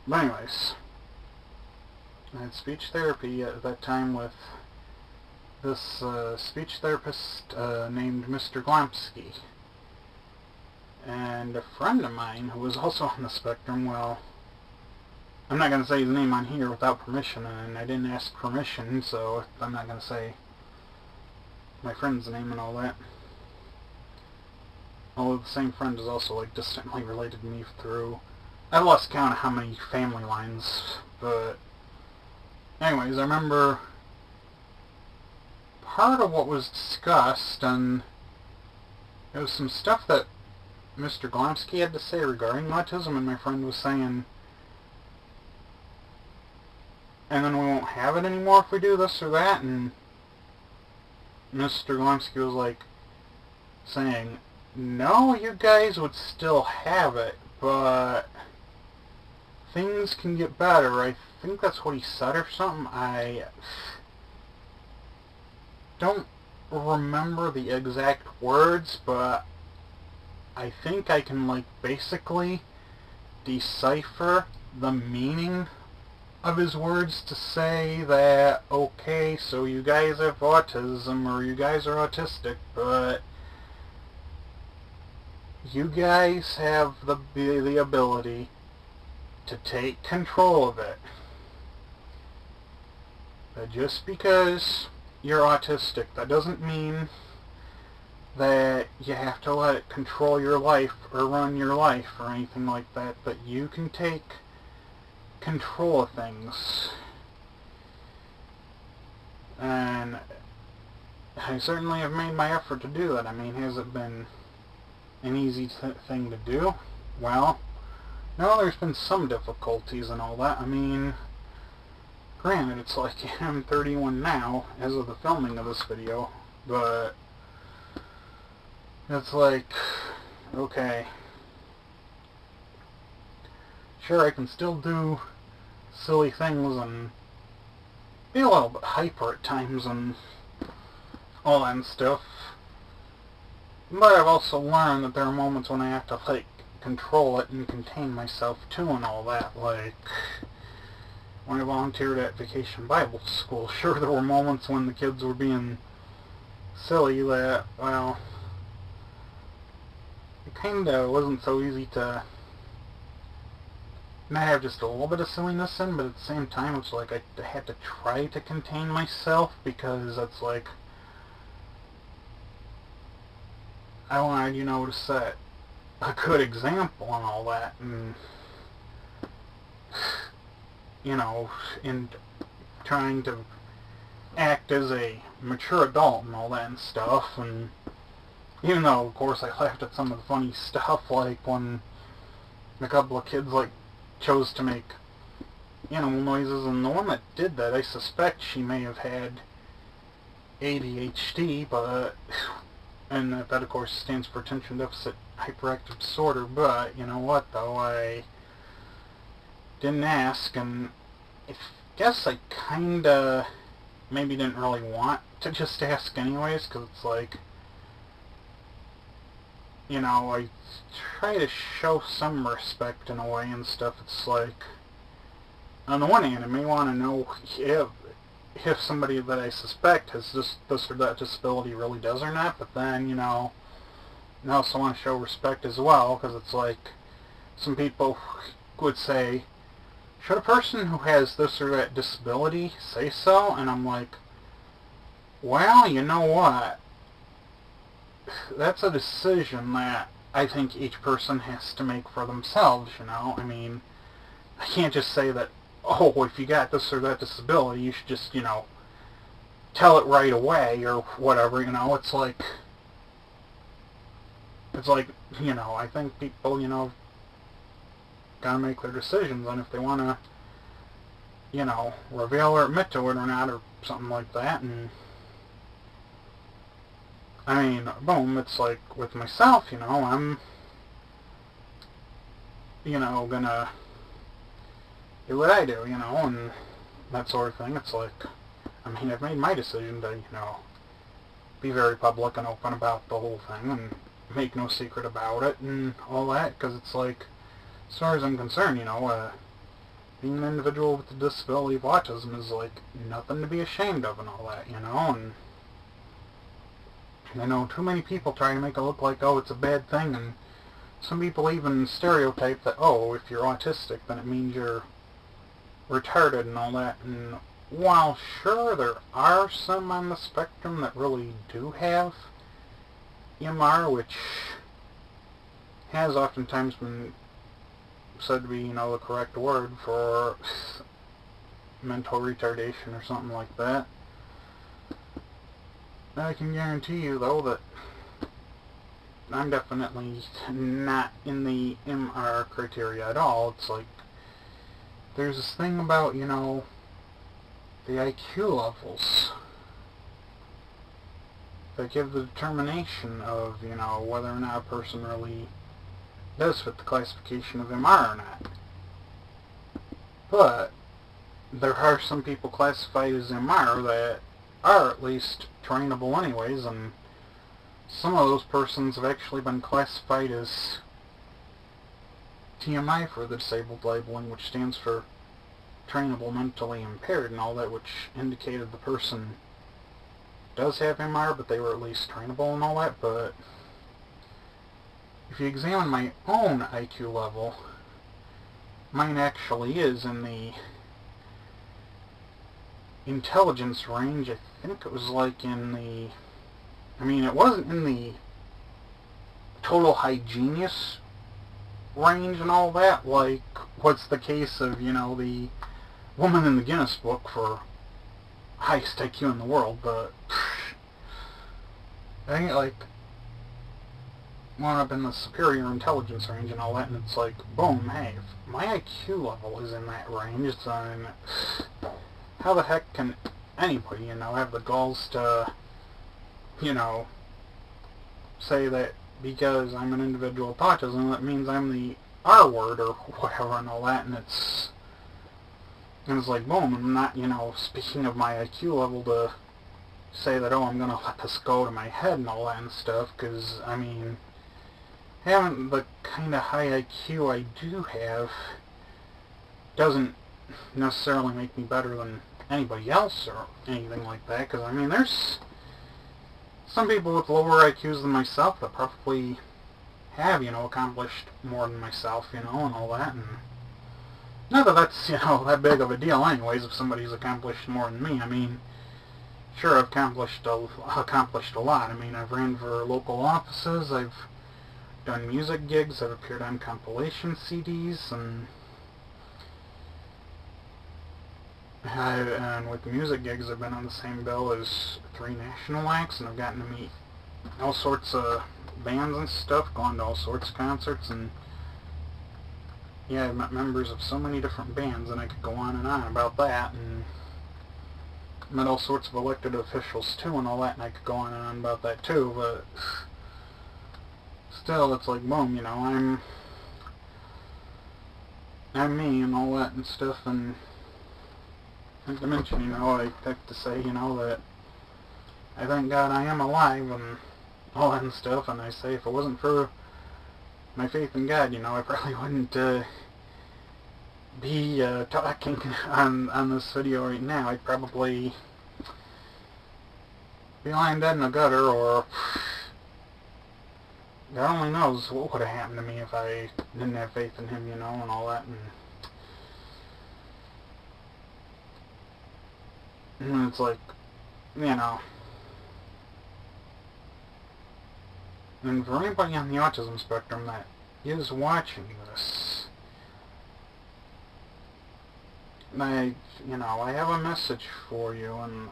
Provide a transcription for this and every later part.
But anyways, I had speech therapy at that time with this speech therapist named Mr. Glomsky. And a friend of mine who was also on the spectrum, well, I'm not going to say his name on here without permission, and I didn't ask permission, so I'm not going to say my friend's name and all that. Although the same friend is also, like, distantly related to me through, I've lost count of how many family lines, but anyways, I remember part of what was discussed, and it was some stuff that Mr. Glomsky had to say regarding autism, and my friend was saying, and then we won't have it anymore if we do this or that, and Mr. Glomsky was like, saying, no, you guys would still have it, but things can get better. I think that's what he said or something. I don't remember the exact words, but I think I can, like, basically decipher the meaning of his words to say that, okay, so you guys have autism, or you guys are autistic, but you guys have the ability to take control of it. But just because you're autistic, that doesn't mean that you have to let it control your life or run your life or anything like that, but you can take control of things. And I certainly have made my effort to do that. I mean, has it been an easy thing to do? Well, no, there's been some difficulties and all that. I mean, granted, it's like I'm 31 now, as of the filming of this video, but it's like, okay, sure, I can still do silly things and be a little bit hyper at times and all that stuff, but I've also learned that there are moments when I have to, like, control it and contain myself too and all that. Like, when I volunteered at Vacation Bible School, sure, there were moments when the kids were being silly that, well, it kinda wasn't so easy to not have just a little bit of silliness in, but at the same time it's like I had to try to contain myself, because it's like I wanted, you know, to set a good example and all that, and you know, in trying to act as a mature adult and all that and stuff. And even though, of course, I laughed at some of the funny stuff, like when a couple of kids, like, chose to make animal noises, and the one that did that, I suspect she may have had ADHD, but, and that of course stands for Attention Deficit Hyperactive Disorder, but you know what, though, I didn't ask, and I guess I kinda maybe didn't really want to just ask anyways, because it's like, you know, I try to show some respect in a way and stuff. It's like, on the one hand, I may want to know if somebody that I suspect has this or that disability really does or not, but then, you know, I also want to show respect as well, because it's like, some people would say, should a person who has this or that disability say so? And I'm like, well, you know what? That's a decision that I think each person has to make for themselves, you know? I mean, I can't just say that, oh, if you got this or that disability, you should just, you know, tell it right away or whatever, you know? It's like, you know, I think people, you know, gotta make their decisions on if they want to, you know, reveal or admit to it or not, or something like that. And I mean, boom, it's like with myself, you know, I'm, you know, gonna do what I do, you know, and that sort of thing. It's like, I mean, I've made my decision to, you know, be very public and open about the whole thing and make no secret about it and all that, because it's like, as far as I'm concerned, you know, being an individual with the disability of autism is, like, nothing to be ashamed of and all that, you know, and I know too many people try to make it look like, oh, it's a bad thing, and some people even stereotype that, oh, if you're autistic, then it means you're retarded and all that, and while sure there are some on the spectrum that really do have MR, which has oftentimes been said to be, you know, the correct word for mental retardation or something like that, I can guarantee you, though, that I'm definitely not in the MR criteria at all. It's like, there's this thing about, you know, the IQ levels that give the determination of, you know, whether or not a person really does fit the classification of MR or not. But there are some people classified as MR that are at least trainable anyways, and some of those persons have actually been classified as TMI for the disabled labeling, which stands for trainable mentally impaired and all that, which indicated the person does have MR, but they were at least trainable and all that. But if you examine my own IQ level, mine actually is in the intelligence range. I think it was like in the, I mean, it wasn't in the total high genius range and all that, like what's the case of, you know, the woman in the Guinness Book for highest IQ in the world, but I think, like, wound up in the superior intelligence range and all that, and it's like, boom, hey, if my IQ level is in that range, then how the heck can anybody, you know, have the galls to, you know, say that because I'm an individual with autism, that means I'm the R word or whatever and all that, and it's like, boom, I'm not, you know, speaking of my IQ level to say that, oh, I'm going to let this go to my head and all that and stuff, because, I mean, having the kind of high IQ I do have doesn't necessarily make me better than anybody else or anything like that, because, I mean, there's some people with lower IQs than myself that probably have, you know, accomplished more than myself, you know, and all that, and not that that's, you know, that big of a deal anyways if somebody's accomplished more than me. I mean, sure, I've accomplished a lot. I mean, I've ran for local offices, I've done music gigs, I've appeared on compilation CDs, and with the music gigs, I've been on the same bill as 3 national acts, and I've gotten to meet all sorts of bands and stuff, gone to all sorts of concerts, and yeah, I've met members of so many different bands, and I could go on about that, and met all sorts of elected officials too, and all that, and I could go on about that too, but still, it's like, boom, you know, I'm me and all that and stuff, and like to mention, you know, I have to say, you know, that I thank God I am alive and all that and stuff, and I say if it wasn't for my faith in God, you know, I probably wouldn't be talking on this video right now. I'd probably be lying dead in a gutter, or God only knows what would have happened to me if I didn't have faith in Him, you know, and all that, and it's like, you know, and for anybody on the autism spectrum that is watching this, I have a message for you, and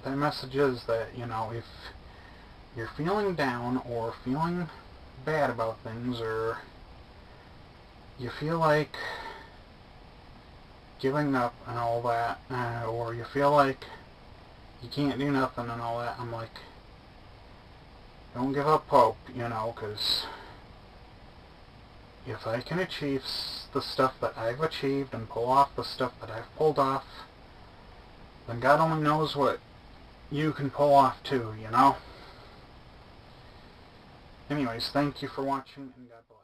that message is that, you know, if you're feeling down or feeling bad about things, or you feel like giving up and all that, or you feel like you can't do nothing and all that, I'm like, don't give up hope, you know, because if I can achieve the stuff that I've achieved and pull off the stuff that I've pulled off, then God only knows what you can pull off too, you know? Anyways, thank you for watching, and God bless.